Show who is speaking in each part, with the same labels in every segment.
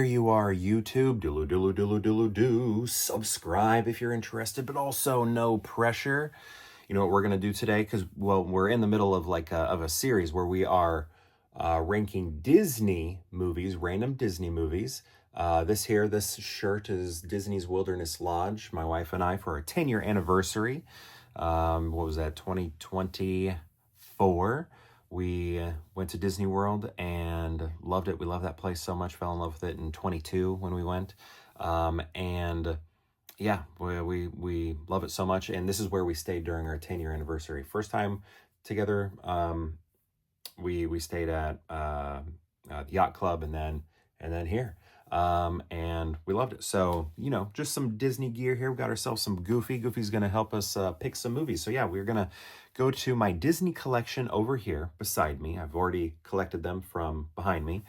Speaker 1: you are, YouTube. Do subscribe if you're interested, but also no pressure. You know what we're gonna do today? Because well, we're in the middle of a series where we are ranking Disney movies, random Disney movies. This shirt is Disney's Wilderness Lodge. My wife and I for our 10-year anniversary. What was that? 2024. We went to Disney World and loved it. We loved that place so much. Fell in love with it in 22 when we went. And yeah, we love it so much. And this is where we stayed during our 10-year anniversary. First time together, we stayed at the yacht club and then here. And we loved it. So, you know, just some Disney gear here. We got ourselves some Goofy. Goofy's going to help us pick some movies. So yeah, we're going to go to my Disney collection over here beside me. I've already collected them from behind me.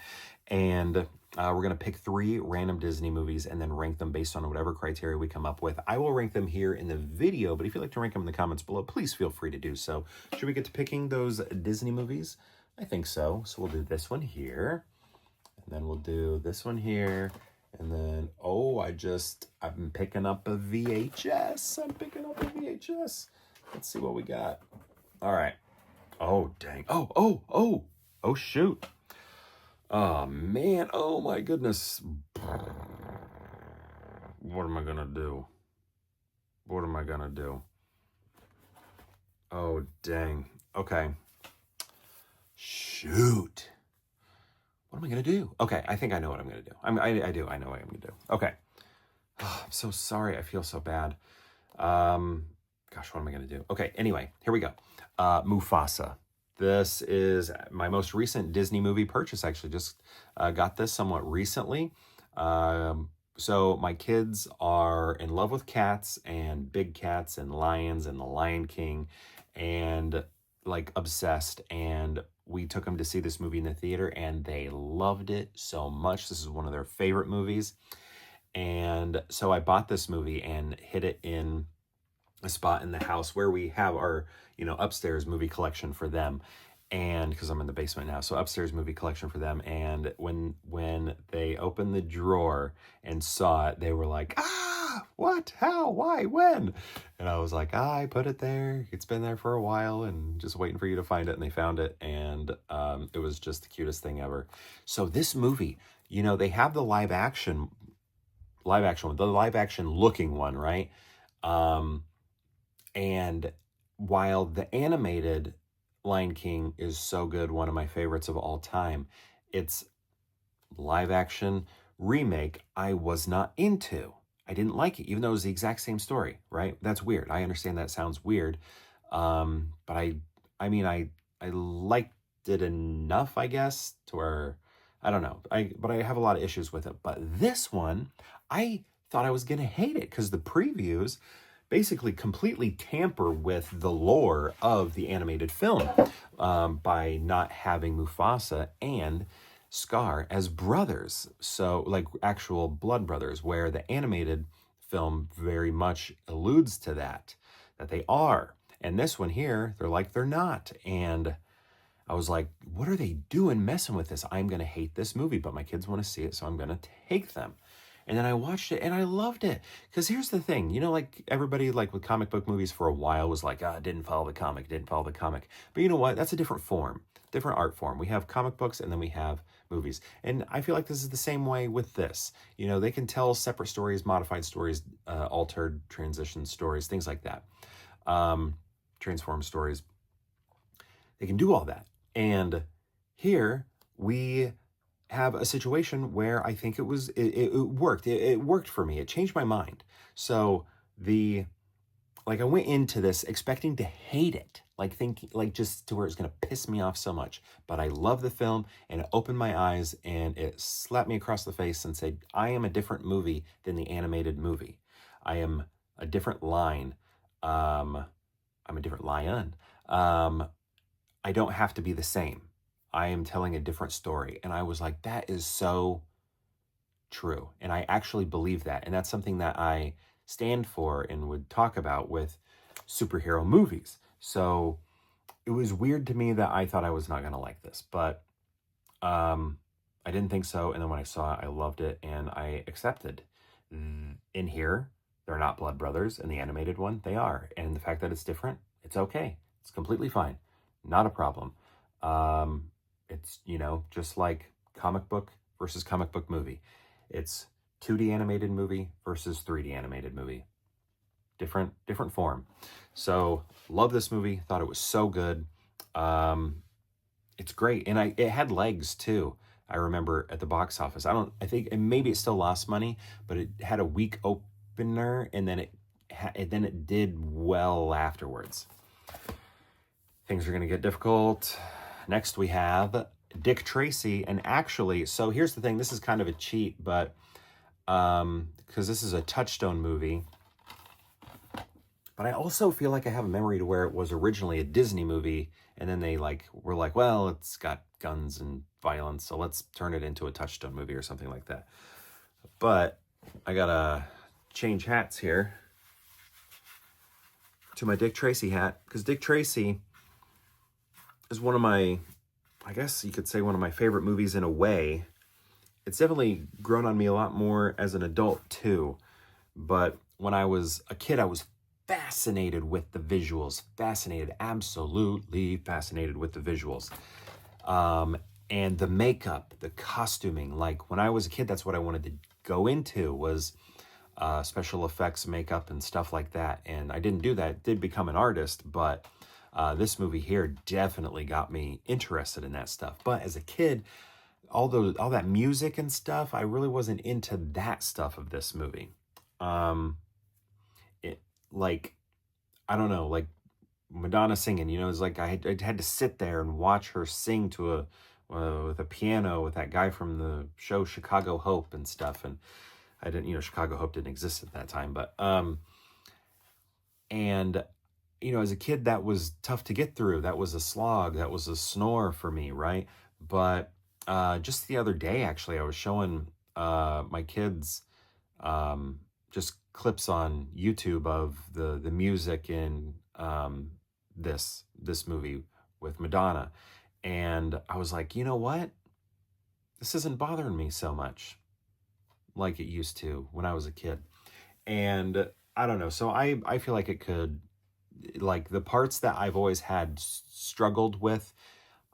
Speaker 1: And we're going to pick 3 random Disney movies and then rank them based on whatever criteria we come up with. I will rank them here in the video, but if you'd like to rank them in the comments below, please feel free to do so. Should we get to picking those Disney movies? I think so. So we'll do this one here. And then we'll do this one here. And then, I've been picking up a VHS. Let's see what we got. All right. Oh, dang. Oh, shoot. Oh, man. Oh, my goodness. What am I going to do? Oh, dang. Okay. Shoot. What am I going to do? Okay, I think I know what I'm going to do. I know what I'm going to do. Okay. Oh, I'm so sorry. I feel so bad. Gosh, what am I going to do? Okay, anyway, here we go. Mufasa. This is my most recent Disney movie purchase. Actually, just got this somewhat recently. So my kids are in love with cats and big cats and lions and the Lion King and like obsessed. And we took them to see this movie in the theater and they loved it so much. This is one of their favorite movies. And so I bought this movie and hid it in a spot in the house where we have our, upstairs movie collection for them. And because I'm in the basement now, so upstairs movie collection for them. And when they opened the drawer and saw it, they were like, what, how, why, when? And I was like, I put it there. It's been there for a while and just waiting for you to find it. And they found it. And it was just the cutest thing ever. So this movie, they have the live action looking one, right? And while the animated Lion King is so good, one of my favorites of all time, its live action remake I was not into. I didn't like it, even though it was the exact same story, right? That's weird. I understand that sounds weird. But I liked it enough, I guess, to where, I don't know. But I have a lot of issues with it. But this one, I thought I was going to hate it because the previews basically completely tamper with the lore of the animated film by not having Mufasa and Scar as brothers. So like actual blood brothers, where the animated film very much alludes to that they are. And this one here, they're not. And I was like, what are they doing messing with this? I'm going to hate this movie, but my kids want to see it, so I'm going to take them. And then I watched it and I loved it. Because here's the thing, like everybody like with comic book movies for a while was like, didn't follow the comic. But you know what? That's a different form, different art form. We have comic books and then we have movies. And I feel like this is the same way with this. They can tell separate stories, modified stories, altered transition stories, things like that. Transform stories. They can do all that. And here we have a situation where I think it worked. It worked for me. It changed my mind. So I went into this expecting to hate it, just to where it's going to piss me off so much. But I love the film and it opened my eyes and it slapped me across the face and said, I am a different movie than the animated movie. I am a different line. I'm a different lion. I don't have to be the same. I am telling a different story. And I was like, that is so true. And I actually believe that. And that's something that I stand for and would talk about with superhero movies. So it was weird to me that I thought I was not going to like this. But I didn't think so. And then when I saw it, I loved it and I accepted. In here, they're not blood brothers. In the animated one, they are. And the fact that it's different, it's okay. It's completely fine. Not a problem. It's, just like comic book versus comic book movie. It's 2D animated movie versus 3D animated movie. Different form. So love this movie. Thought it was so good. It's great, and it had legs too. I remember at the box office. I think, and maybe it still lost money, but it had a weak opener, and then it did well afterwards. Things are going to get difficult. Next, we have Dick Tracy, and actually, so here's the thing. This is kind of a cheat, but because this is a Touchstone movie. But I also feel like I have a memory to where it was originally a Disney movie, and then they were like, well, it's got guns and violence, so let's turn it into a Touchstone movie or something like that. But I gotta change hats here to my Dick Tracy hat, because Dick Tracy is one of my, I guess you could say, one of my favorite movies in a way. It's definitely grown on me a lot more as an adult too. But when I was a kid, I was fascinated with the visuals, absolutely fascinated with the visuals. And the makeup, the costuming. Like when I was a kid, that's what I wanted to go into, was special effects, makeup, and stuff like that. And I didn't do that, did become an artist, but this movie here definitely got me interested in that stuff. But as a kid, all that music and stuff, I really wasn't into that stuff of this movie. I don't know, like Madonna singing, it's like I had to sit there and watch her sing to with a piano with that guy from the show Chicago Hope and stuff. And I didn't, Chicago Hope didn't exist at that time, but and as a kid, that was tough to get through. That was a slog. That was a snore for me, right? But just the other day, actually, I was showing my kids just clips on YouTube of the music in this movie with Madonna, and I was like, you know what? This isn't bothering me so much like it used to when I was a kid. And I don't know. So I feel like it could, like the parts that I've always had struggled with,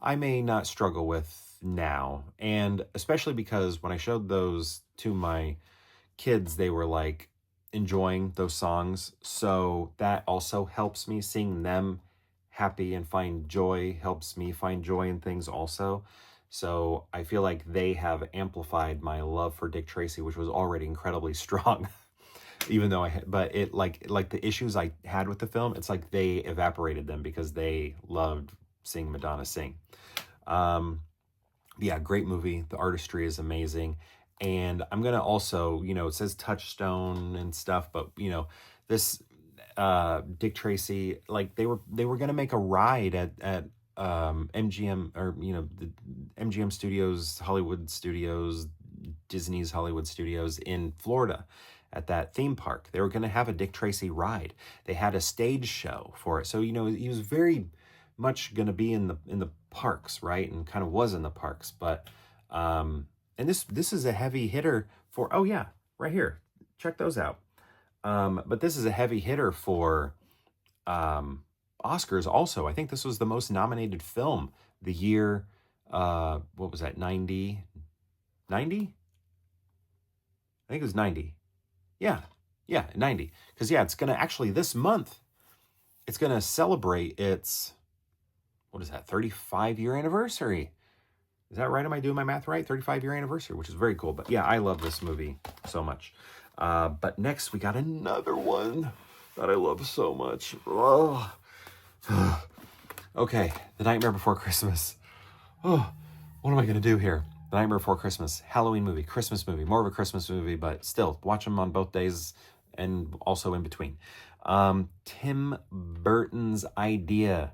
Speaker 1: I may not struggle with now. And especially because when I showed those to my kids, they were like enjoying those songs. So that also helps me. Seeing them happy and find joy helps me find joy in things also. So I feel like they have amplified my love for Dick Tracy, which was already incredibly strong. Even though but it like the issues I had with the film, it's like they evaporated them because they loved seeing Madonna sing. Yeah, great movie. The artistry is amazing. And I'm gonna also, it says Touchstone and stuff, but this Dick Tracy, like they were gonna make a ride at MGM, or the MGM Studios, Hollywood Studios, Disney's Hollywood Studios in Florida at that theme park. They were going to have a Dick Tracy ride. They had a stage show for it. So, he was very much going to be in the parks, right? And kind of was in the parks. But and this is a heavy hitter for, oh yeah, right here. Check those out. But this is a heavy hitter for Oscars also. I think this was the most nominated film the year, what was that, 90? 90? I think it was 90. Yeah, 90. Because, it's going to actually, this month, it's going to celebrate its, what is that, 35-year anniversary. Is that right? Am I doing my math right? 35-year anniversary, which is very cool. But yeah, I love this movie so much. But next, we got another one that I love so much. Oh. Okay, The Nightmare Before Christmas. Oh, what am I going to do here? The Nightmare Before Christmas, Halloween movie, Christmas movie, more of a Christmas movie, but still, watch them on both days and also in between. Tim Burton's idea.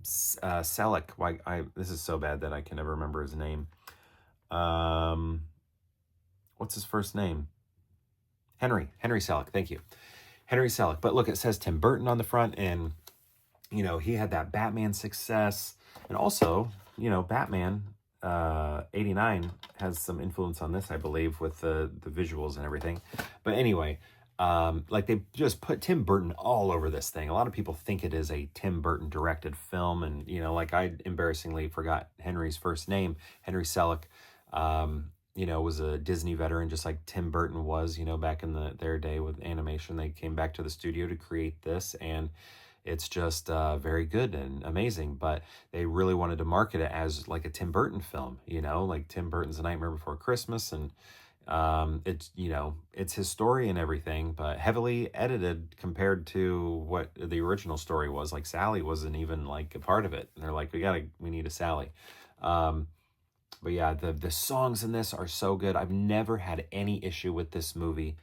Speaker 1: Selleck. This is so bad that I can never remember his name. What's his first name? Henry Selleck. Thank you. Henry Selleck. But look, it says Tim Burton on the front, and, he had that Batman success. And also, Batman '89 has some influence on this, I believe, with the visuals and everything. But anyway, like they just put Tim Burton all over this thing. A lot of people think it is a Tim Burton directed film, and like I embarrassingly forgot Henry's first name, Henry Selick. Was a Disney veteran, just like Tim Burton was, back in their day with animation. They came back to the studio to create this, and it's just very good and amazing. But they really wanted to market it as like a Tim Burton film, like Tim Burton's A Nightmare Before Christmas, and it's his story and everything, but heavily edited compared to what the original story was. Like Sally wasn't even like a part of it, and they're like, we need a Sally. But yeah, the songs in this are so good. I've never had any issue with this movie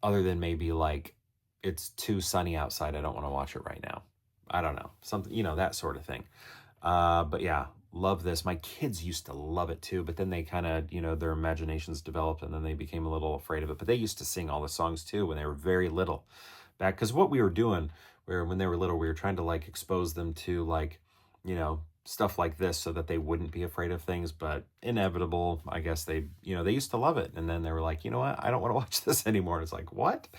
Speaker 1: other than maybe like it's too sunny outside. I don't want to watch it right now. I don't know. Something, that sort of thing. But yeah, love this. My kids used to love it too, but then they kind of, their imaginations developed and then they became a little afraid of it. But they used to sing all the songs too when they were very little back. Because what we were doing when they were little, we were trying to like expose them to like, stuff like this so that they wouldn't be afraid of things. But inevitable, I guess they used to love it. And then they were like, you know what? I don't want to watch this anymore. And it's like, what?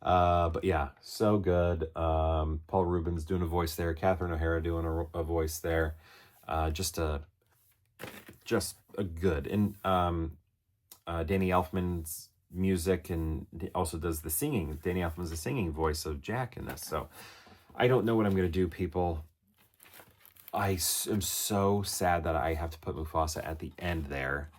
Speaker 1: But yeah, so good. Paul Rubens doing a voice there, Catherine O'Hara doing a voice there. Just a good. And Danny Elfman's music, and also does the singing. Danny Elfman's the singing voice of Jack in this. So I don't know what I'm going to do, people. I am so sad that I have to put Mufasa at the end there.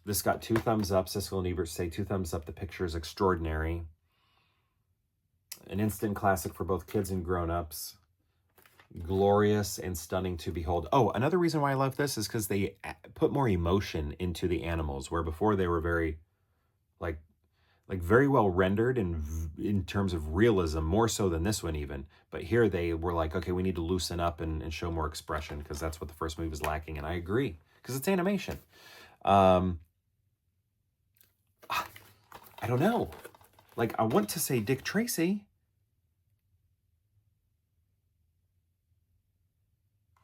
Speaker 1: This got 2 thumbs up. Siskel and Ebert say 2 thumbs up. The picture is extraordinary. An instant classic for both kids and grown-ups. Glorious and stunning to behold. Oh, another reason why I love this is because they put more emotion into the animals, where before they were very, like very well rendered in terms of realism, more so than this one even. But here they were like, okay, we need to loosen up and show more expression, because that's what the first movie was lacking. And I agree, because it's animation. I don't know. Like, I want to say Dick Tracy.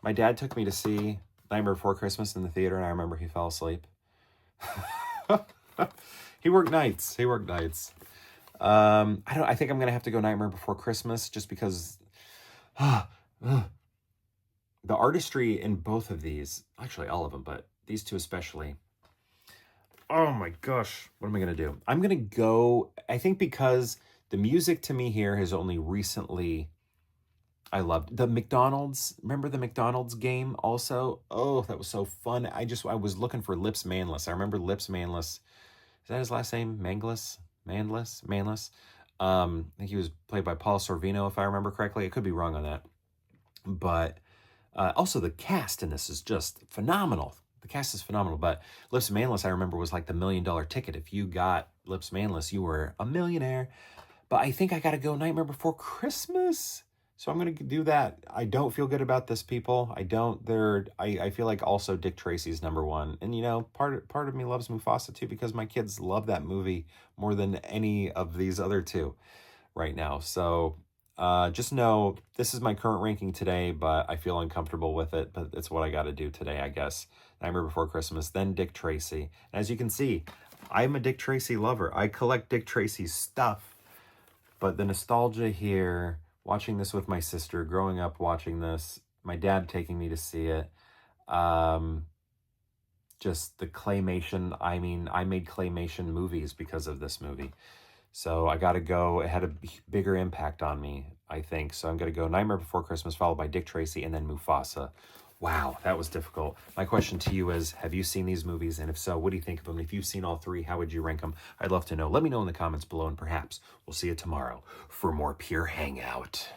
Speaker 1: My dad took me to see Nightmare Before Christmas in the theater, and I remember he fell asleep. He worked nights. I think I'm gonna have to go Nightmare Before Christmas, just because the artistry in both of these, actually all of them, but these two especially. Oh my gosh, what am I gonna do? I'm gonna go, I think, because the music to me here has only recently, I loved the McDonald's. Remember the McDonald's game also? Oh, that was so fun. I was looking for Lips Manless. I remember Lips Manless. Is that his last name? Manless. I think he was played by Paul Sorvino, if I remember correctly. I could be wrong on that. But also the cast in this is just phenomenal. The cast is phenomenal. But Lips Manless, I remember, was like the $1 million ticket. If you got Lips Manless, you were a millionaire. But I think I got to go Nightmare Before Christmas. So I'm going to do that. I don't feel good about this, people. I don't. I feel like also Dick Tracy's number one. And, part of me loves Mufasa, too, because my kids love that movie more than any of these other two right now. So just know this is my current ranking today, but I feel uncomfortable with it. But it's what I got to do today, I guess. Nightmare Before Christmas, then Dick Tracy. And as you can see, I'm a Dick Tracy lover. I collect Dick Tracy's stuff. But the nostalgia here, watching this with my sister, growing up watching this, my dad taking me to see it, just the claymation. I mean, I made claymation movies because of this movie. So I got to go. It had a bigger impact on me, I think. So I'm going to go Nightmare Before Christmas, followed by Dick Tracy, and then Mufasa. Wow, that was difficult. My question to you is, have you seen these movies? And if so, what do you think of them? If you've seen all three, how would you rank them? I'd love to know. Let me know in the comments below, and perhaps we'll see you tomorrow for more Pure Hangout.